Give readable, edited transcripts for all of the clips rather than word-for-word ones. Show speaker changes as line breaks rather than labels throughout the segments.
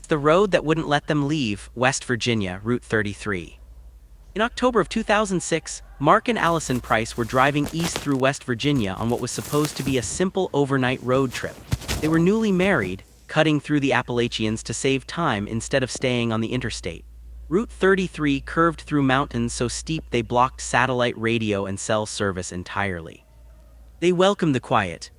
the road that wouldn't let them leave, West Virginia, Route 33. In October of 2006, Mark and Allison Price were driving east through West Virginia on what was supposed to be a simple overnight road trip. They were newly married, cutting through the Appalachians to save time instead of staying on the interstate. Route 33 curved through mountains so steep they blocked satellite radio and cell service entirely. They welcomed the quiet.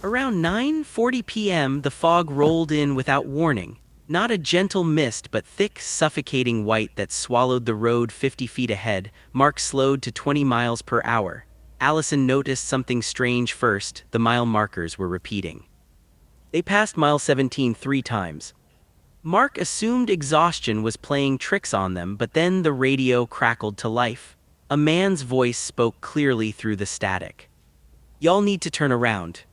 Around 9:40 p.m., the fog rolled in without warning. Not a gentle mist, but thick, suffocating white that swallowed the road 50 feet ahead. Mark slowed to 20 miles per hour. Allison noticed something strange first. The mile markers were repeating. They passed mile 17 3 times. Mark assumed exhaustion was playing tricks on them, but then the radio crackled to life. A man's voice spoke clearly through the static. "Y'all need to turn around."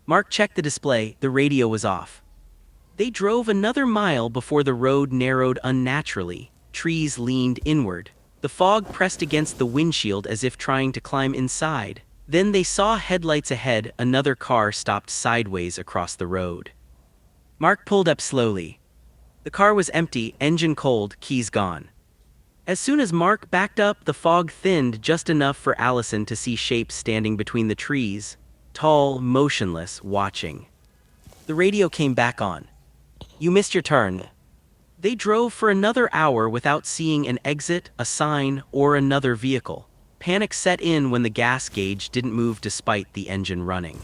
Mark checked the display. The radio was off. They drove another mile before the road narrowed unnaturally. Trees leaned inward. The fog pressed against the windshield as if trying to climb inside. Then they saw headlights ahead. Another car stopped sideways across the road. Mark pulled up slowly. The car was empty, engine cold, keys gone. As soon as Mark backed up, the fog thinned just enough for Allison to see shapes standing between the trees. Tall, motionless, watching. The radio came back on. "You missed your turn." They drove for another hour without seeing an exit, a sign, or another vehicle. Panic set in when the gas gauge didn't move despite the engine running.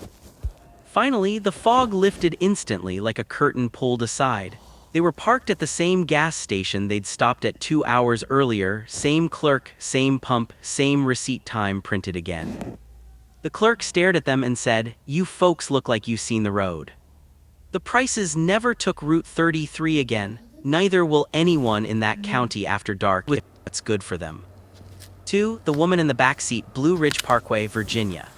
Finally, the fog lifted instantly like a curtain pulled aside. They were parked at the same gas station they'd stopped at 2 hours earlier, same clerk, same pump, same receipt time printed again. The clerk stared at them and said, "You folks look like you've seen the road." The Prices never took Route 33 again. Neither will anyone in that county after dark. What's good for them. 2. The woman in the backseat, Blue Ridge Parkway, Virginia.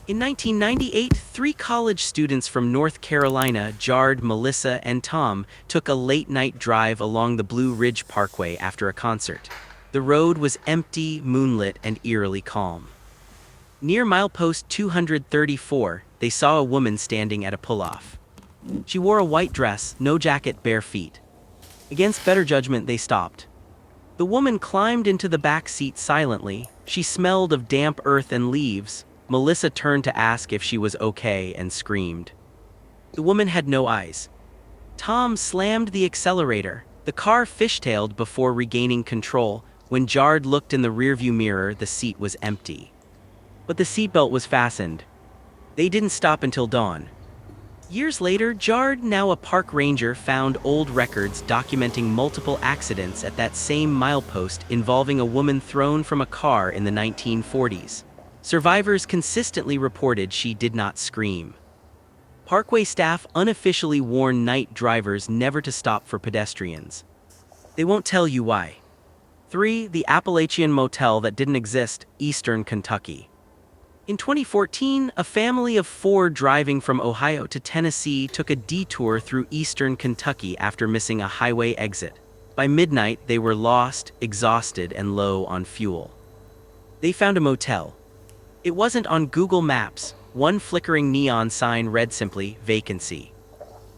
In 1998, 3 college students from North Carolina, Jared, Melissa, and Tom, took a late-night drive along the Blue Ridge Parkway after a concert. The road was empty, moonlit, and eerily calm. Near milepost 234, they saw a woman standing at a pull-off. She wore a white dress, no jacket, bare feet. Against better judgment, they stopped. The woman climbed into the back seat silently. She smelled of damp earth and leaves. Melissa turned to ask if she was okay and screamed. The woman had no eyes. Tom slammed the accelerator. The car fishtailed before regaining control. When Jared looked in the rearview mirror, the seat was empty. But the seatbelt was fastened. They didn't stop until dawn. Years later, Jared, now a park ranger, found old records documenting multiple accidents at that same milepost involving a woman thrown from a car in the 1940s. Survivors consistently reported she did not scream. Parkway staff unofficially warn night drivers never to stop for pedestrians. They won't tell you why. 3. The Appalachian motel that didn't exist, Eastern Kentucky. In 2014, a family of 4 driving from Ohio to Tennessee took a detour through eastern Kentucky after missing a highway exit. By midnight, they were lost, exhausted, and low on fuel. They found a motel. It wasn't on Google Maps. One flickering neon sign read simply, "Vacancy."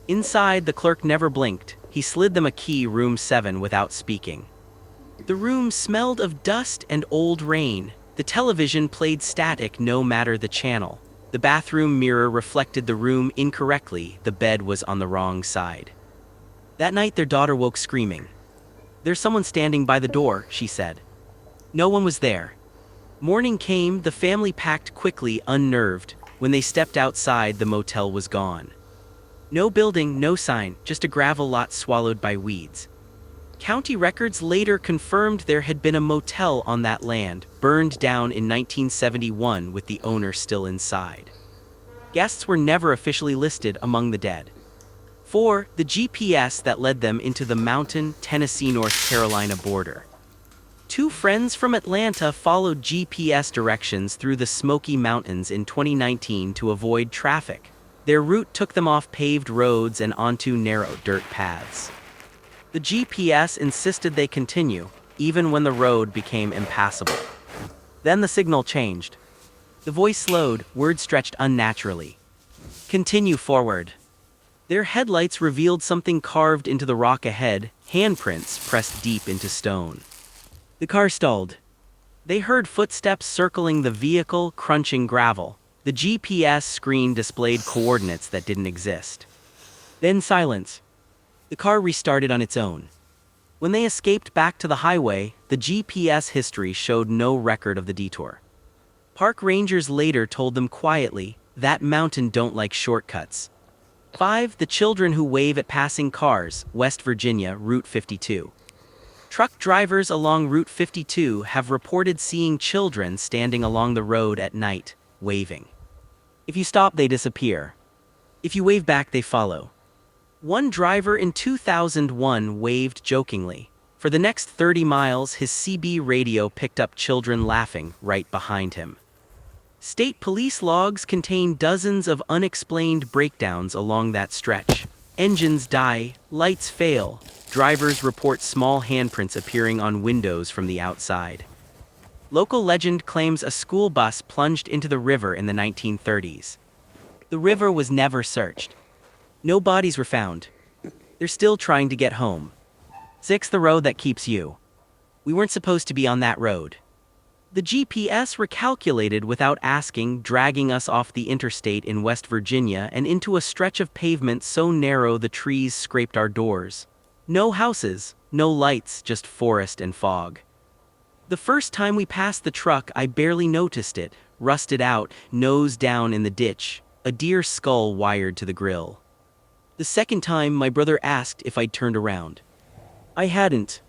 Inside, the clerk never blinked. He slid them a key, room 7, without speaking. The room smelled of dust and old rain. The television played static no matter the channel. The bathroom mirror reflected the room incorrectly. The bed was on the wrong side. That night, their daughter woke screaming. "There's someone standing by the door," she said. No one was there. Morning came. The family packed quickly, unnerved. When they stepped outside, the motel was gone. No building, no sign, just a gravel lot swallowed by weeds. County records later confirmed there had been a motel on that land, burned down in 1971 with the owner still inside. Guests were never officially listed among the dead. 4. The GPS that led them into the mountain, Tennessee-North Carolina border. 2 friends from Atlanta followed GPS directions through the Smoky Mountains in 2019 to avoid traffic. Their route took them off paved roads and onto narrow dirt paths. The GPS insisted they continue, even when the road became impassable. Then the signal changed. The voice slowed, words stretched unnaturally. "Continue forward." Their headlights revealed something carved into the rock ahead, handprints pressed deep into stone. The car stalled. They heard footsteps circling the vehicle, crunching gravel. The GPS screen displayed coordinates that didn't exist. Then silence. The car restarted on its own. When they escaped back to the highway, the GPS history showed no record of the detour. Park rangers later told them quietly, "That mountain don't like shortcuts." 5. The children who wave at passing cars, West Virginia, Route 52. Truck drivers along Route 52 have reported seeing children standing along the road at night, waving. If you stop, they disappear. If you wave back, they follow. One driver in 2001 waved jokingly. For the next 30 miles, his CB radio picked up children laughing right behind him. State police logs contain dozens of unexplained breakdowns along that stretch. Engines die, lights fail, drivers report small handprints appearing on windows from the outside. Local legend claims a school bus plunged into the river in the 1930s. The river was never searched. No bodies were found. They're still trying to get home. 6. The road that keeps you. We weren't supposed to be on that road. The GPS recalculated without asking, dragging us off the interstate in West Virginia and into a stretch of pavement so narrow the trees scraped our doors. No houses, no lights, just forest and fog. The first time we passed the truck, I barely noticed it, rusted out, nose down in the ditch, a deer skull wired to the grill. The second time, my brother asked if I'd turned around. I hadn't.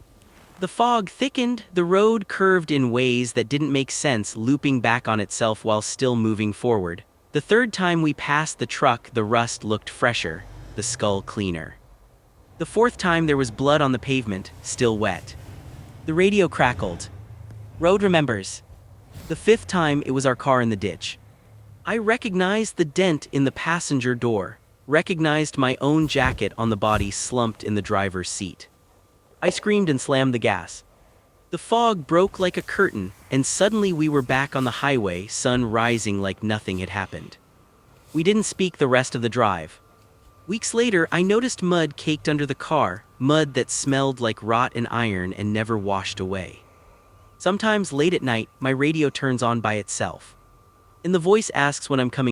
The fog thickened, the road curved in ways that didn't make sense, looping back on itself while still moving forward. The third time we passed the truck, the rust looked fresher, the skull cleaner. The fourth time there was blood on the pavement, still wet. The radio crackled. Road remembers. The fifth time, it was our car in the ditch. I recognized the dent in the passenger door, recognized my own jacket on the body slumped in the driver's seat. I screamed and slammed the gas. The fog broke like a curtain, and suddenly we were back on the highway, sun rising like nothing had happened. We didn't speak the rest of the drive. Weeks later, I noticed mud caked under the car, mud that smelled like rot and iron and never washed away. Sometimes late at night, my radio turns on by itself, and the voice asks when I'm coming